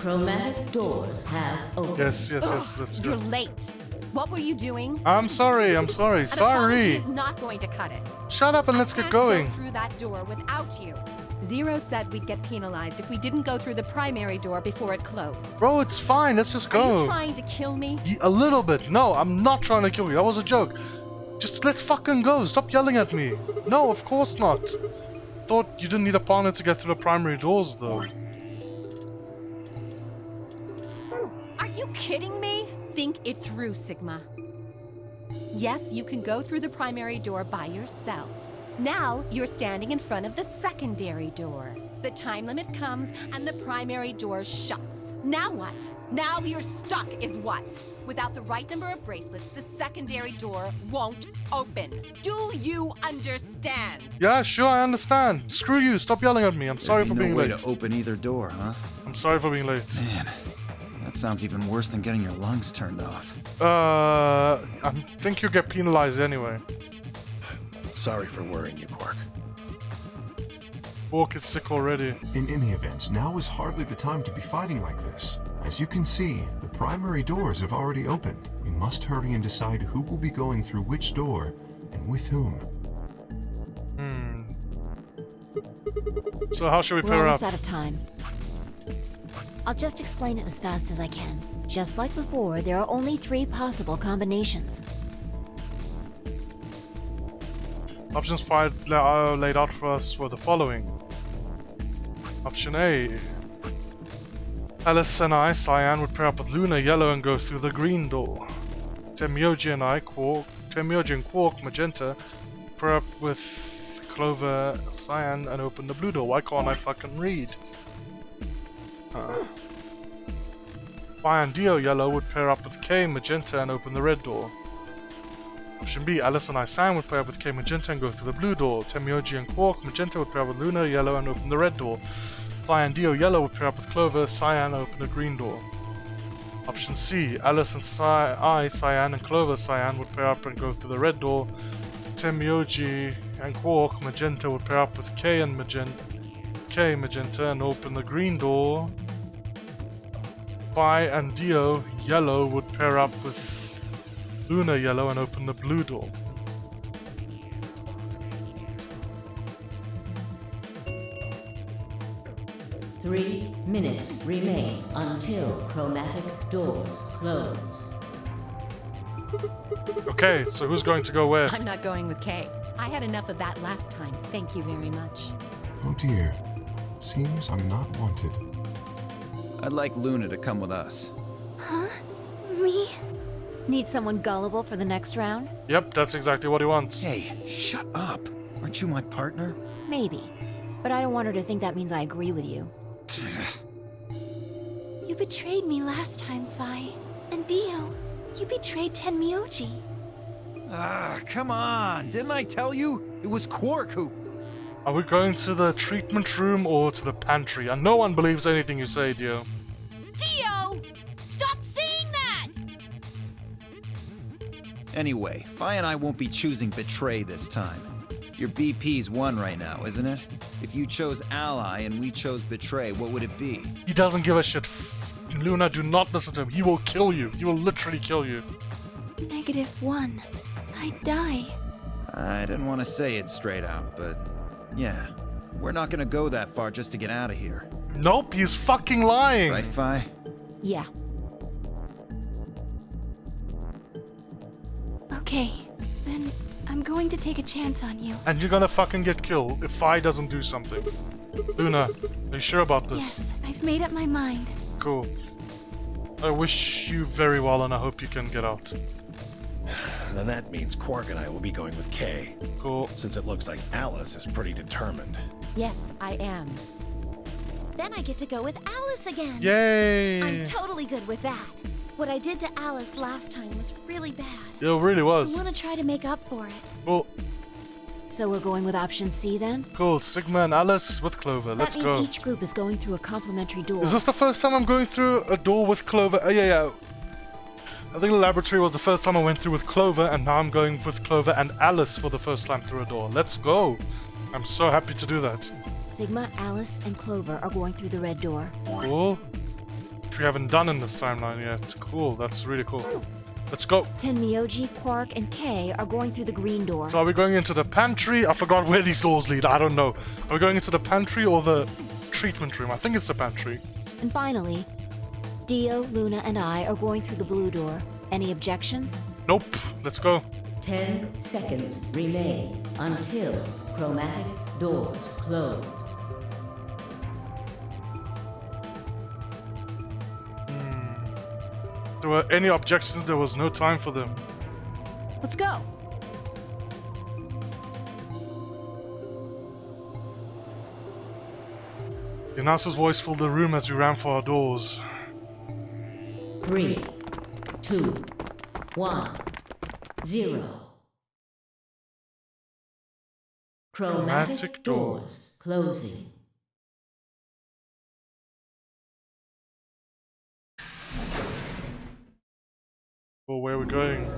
Speaker 4: Chromatic doors have opened.
Speaker 1: Yes, that's
Speaker 6: You're
Speaker 1: good.
Speaker 6: late. What were you doing?
Speaker 1: I'm sorry.
Speaker 6: An apology
Speaker 1: Sorry.
Speaker 6: is not going to cut it.
Speaker 1: Shut up and let's get
Speaker 6: Can't
Speaker 1: going.
Speaker 6: go through that door without you. Zero said we'd get penalized if we didn't go through the primary door before it closed.
Speaker 1: Bro, it's fine. Let's just
Speaker 6: Are you
Speaker 1: go.
Speaker 6: trying to kill me?
Speaker 1: A little bit. No, I'm not trying to kill you. That was a joke. Just let's fucking go. Stop yelling at me. No, of course not. Thought you didn't need a partner to get through the primary doors, though.
Speaker 6: Are you kidding me? Think it through, Sigma. Yes, you can go through the primary door by yourself. Now you're standing in front of the secondary door. The time limit comes and the primary door shuts. Now what? Now you're stuck is what? Without the right number of bracelets, the secondary door won't open. Do you understand?
Speaker 1: Yeah, sure, I understand. Screw you. Stop yelling at me. I'm sorry for being
Speaker 8: no way
Speaker 1: late.
Speaker 8: to open either door, huh?
Speaker 1: I'm sorry for being late.
Speaker 8: Man, that sounds even worse than getting your lungs turned off.
Speaker 1: I think you get penalized anyway.
Speaker 10: Sorry for worrying you, Quark.
Speaker 1: Quark is sick already.
Speaker 2: In any event, now is hardly the time to be fighting like this. As you can see, the primary doors have already opened. We must hurry and decide who will be going through which door and with whom.
Speaker 1: So how should we
Speaker 3: We're
Speaker 1: pair
Speaker 3: almost
Speaker 1: up?
Speaker 3: out of time. I'll just explain it as fast as I can. Just like before, there are only 3 possible combinations.
Speaker 1: Options laid out for us were the following. Option A. Alice and I, Cyan, would pair up with Luna, Yellow, and go through the green door. Temyoji and Quark, Magenta, pair up with Clover, Cyan, and open the blue door. Why can't I fucking read? Phi and Dio, Yellow, would pair up with K, Magenta, and open the red door. Option B, Alice and I, Cyan, would pair up with K, Magenta, and go through the blue door. Temyoji and Quark, Magenta, would pair up with Luna, Yellow, and open the red door. Phi and Dio, Yellow, would pair up with Clover, Cyan, and open the green door. Option C, Alice and Cyan, and Clover, Cyan, would pair up and go through the red door. Temyoji and Quark, Magenta, would pair up with K, Magenta, and open the green door. Phi and Dio, Yellow, would pair up with Luna, Yellow, and open the blue door.
Speaker 4: Three minutes remain until chromatic doors close.
Speaker 1: Okay, so who's going to go where?
Speaker 6: I'm not going with Kay. I had enough of that last time. Thank you very much.
Speaker 2: Oh dear. Seems I'm not wanted.
Speaker 8: I'd like Luna to come with us.
Speaker 7: Huh? Me?
Speaker 3: Need someone gullible for the next round?
Speaker 1: Yep, that's exactly what he wants.
Speaker 8: Hey, shut up. Aren't you my partner?
Speaker 3: Maybe. But I don't want her to think that means I agree with you.
Speaker 7: You betrayed me last time, Phi. And Dio, you betrayed Tenmyoji.
Speaker 8: Ah, come on. Didn't I tell you? It was Quark who...
Speaker 1: Are we going to the treatment room or to the pantry? And no one believes anything you say, Dio.
Speaker 7: Dio! Stop saying that!
Speaker 8: Anyway, Phi and I won't be choosing Betray this time. Your BP's 1 right now, isn't it? If you chose Ally and we chose Betray, what would it be?
Speaker 1: He doesn't give a shit. Luna, do not listen to him. He will kill you. He will literally kill you.
Speaker 7: -1. I'd die.
Speaker 8: I didn't want to say it straight out, but yeah. We're not gonna go that far just to get out of here.
Speaker 1: Nope, he's fucking lying.
Speaker 8: Right, Phi?
Speaker 3: Yeah.
Speaker 7: Okay, then I'm going to take a chance on you.
Speaker 1: And you're gonna fucking get killed if Phi doesn't do something. Luna, are you sure about this?
Speaker 7: Yes, I've made up my mind.
Speaker 1: Cool. I wish you very well and I hope you can get out.
Speaker 10: Then that means Quark and I will be going with Kay.
Speaker 1: Cool.
Speaker 10: Since it looks like Alice is pretty determined.
Speaker 6: Yes, I am.
Speaker 7: Then I get to go with Alice again.
Speaker 1: Yay!
Speaker 7: I'm totally good with that. What I did to Alice last time was really bad.
Speaker 1: It really
Speaker 7: I
Speaker 1: was.
Speaker 7: want to try to make up for it.
Speaker 1: Cool.
Speaker 3: So we're going with option C then?
Speaker 1: Cool. Sigma and Alice with Clover. Let's
Speaker 3: that means
Speaker 1: go.
Speaker 3: each group is going through a complementary door.
Speaker 1: Is this the first time I'm going through a door with Clover? Yeah. I think the laboratory was the first time I went through with Clover, and now I'm going with Clover and Alice for the first time through a door. Let's go. I'm so happy to do that.
Speaker 3: Sigma, Alice, and Clover are going through the red door.
Speaker 1: Cool. we haven't done in this timeline yet. Cool, that's really cool. Let's go.
Speaker 3: Tenmyoji, Quark, and Kay are going through the green door.
Speaker 1: So are we going into the pantry? I forgot where these doors lead. I don't know. Are we going into the pantry or the treatment room? I think it's the pantry.
Speaker 3: And finally, Dio, Luna, and I are going through the blue door. Any objections?
Speaker 1: Nope. Let's go.
Speaker 4: 10 seconds remain until chromatic doors close.
Speaker 1: If there were any objections, there was no time for them.
Speaker 3: Let's go.
Speaker 1: The announcer's voice filled the room as we ran for our doors.
Speaker 4: 3, 2, 1, 0. Chromatic doors closing.
Speaker 1: Well, where are we going?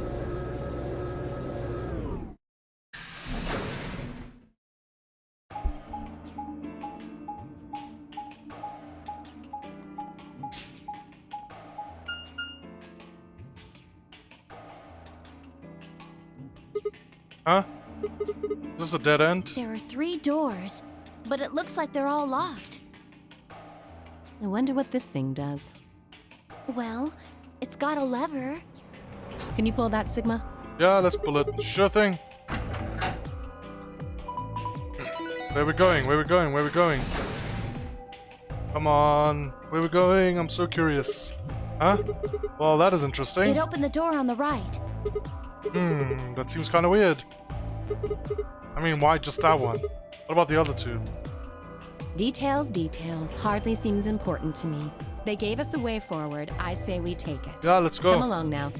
Speaker 1: Huh? Is this a dead end?
Speaker 7: There are 3 doors, but it looks like they're all locked.
Speaker 6: I wonder what this thing does.
Speaker 7: Well, it's got a lever.
Speaker 6: Can you pull that, Sigma?
Speaker 1: Yeah, let's pull it. Sure thing. Where are we going? Where are we going? Where are we going? Come on. Where are we going? I'm so curious. Huh? Well, that is interesting.
Speaker 7: It opened the door on the right.
Speaker 1: That seems kind of weird. I mean, why just that one? What about the other 2?
Speaker 6: Details, details. Hardly seems important to me. They gave us the way forward. I say we take it.
Speaker 1: Yeah, let's go.
Speaker 6: Come along now.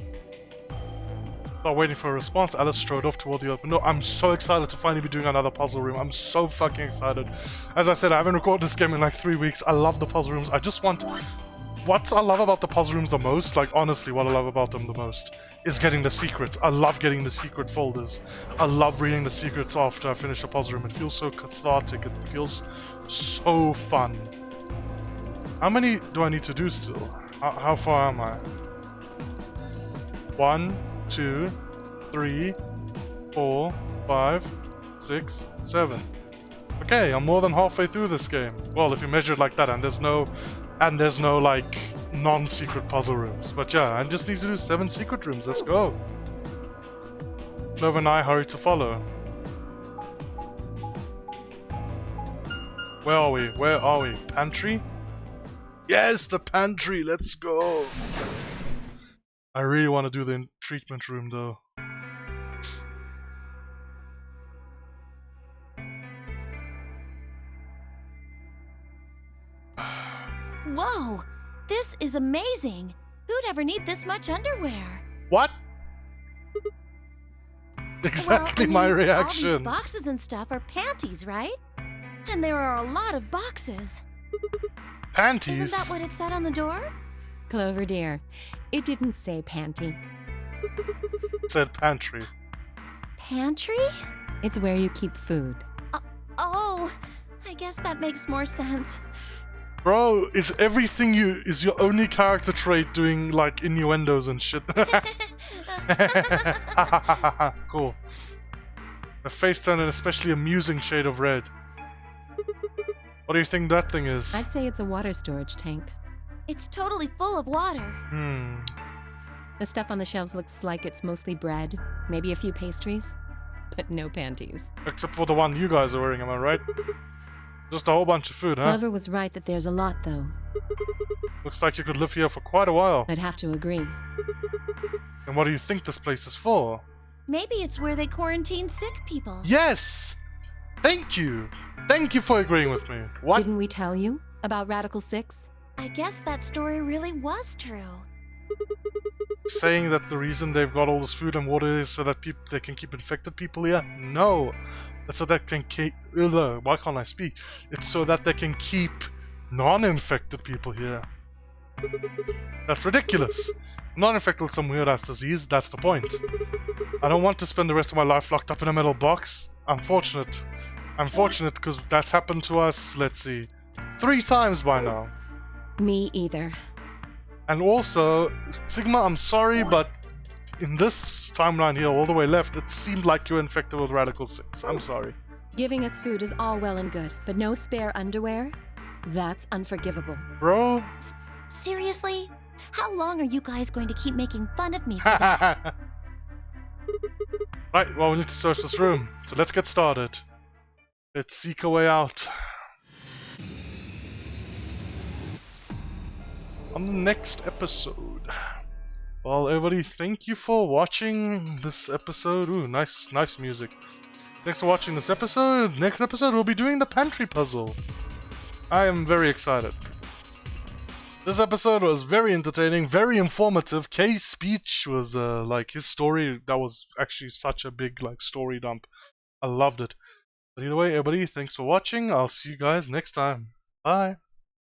Speaker 1: Not waiting for a response, Alice strode off toward the open door. I'm so excited to finally be doing another puzzle room. I'm so fucking excited. As I said, I haven't recorded this game in like 3 weeks. I love the puzzle rooms. I just want... What I love about the puzzle rooms the most, like honestly what I love about them the most, is getting the secrets. I love getting the secret folders. I love reading the secrets after I finish a puzzle room. It feels so cathartic. It feels so fun. How many do I need to do still? How far am I? 1, 2, 3, 4, 5, 6, 7. Okay, I'm more than halfway through this game. Well, if you measure it like that, and there's no like non-secret puzzle rooms. But yeah, I just need to do 7 secret rooms. Let's go. Clover and I hurry to follow. Where are we? Where are we? Pantry? Yes, the pantry. Let's go. I really want to do the treatment room though.
Speaker 7: Whoa! This is amazing! Who'd ever need this much underwear?
Speaker 1: What? Exactly
Speaker 7: well, I mean,
Speaker 1: my reaction.
Speaker 7: All these boxes and stuff are panties, right? And there are a lot of boxes.
Speaker 1: Panties?
Speaker 7: Isn't that what it said on the door?
Speaker 6: Clover dear, it didn't say panty.
Speaker 1: It said pantry.
Speaker 7: Pantry?
Speaker 6: It's where you keep food.
Speaker 7: Oh, I guess that makes more sense.
Speaker 1: Bro, is everything is your only character trait doing like innuendos and shit? Cool. Her face turned an especially amusing shade of red. What do you think that thing is?
Speaker 6: I'd say it's a water storage tank.
Speaker 7: It's totally full of water.
Speaker 6: The stuff on the shelves looks like it's mostly bread, maybe a few pastries, but no panties.
Speaker 1: Except for the one you guys are wearing, am I right? Just a whole bunch of food, huh?
Speaker 6: Clover was right that there's a lot, though.
Speaker 1: Looks like you could live here for quite a while.
Speaker 6: I'd have to agree.
Speaker 1: And what do you think this place is for?
Speaker 7: Maybe it's where they quarantine sick people.
Speaker 1: Yes! Thank you! Thank you for agreeing with me. What?
Speaker 6: Didn't we tell you about Radical 6?
Speaker 7: I guess that story really was true.
Speaker 1: Saying that the reason they've got all this food and water is so that they can keep infected people here? No! It's so that can keep... Why can't I speak? It's so that they can keep non-infected people here. That's ridiculous. Non-infected with some weird-ass disease, that's the point. I don't want to spend the rest of my life locked up in a metal box. Unfortunate. Unfortunate, because that's happened to us, let's see, 3 times by now.
Speaker 6: Me either.
Speaker 1: And also, Sigma, I'm sorry, but in this timeline here, all the way left, it seemed like you're infected with Radical 6. I'm sorry.
Speaker 6: Giving us food is all well and good, but no spare underwear? That's unforgivable.
Speaker 1: Bro?
Speaker 7: Seriously? How long are you guys going to keep making fun of me for that?
Speaker 1: Right, well, we need to search this room, so let's get started. Let's seek a way out. On the next episode. Well, everybody, thank you for watching this episode. Ooh, nice music. Thanks for watching this episode. Next episode, we'll be doing the pantry puzzle. I am very excited. This episode was very entertaining, very informative. Kay's speech was like his story. That was actually such a big like story dump. I loved it. But either way, everybody, thanks for watching. I'll see you guys next time. Bye.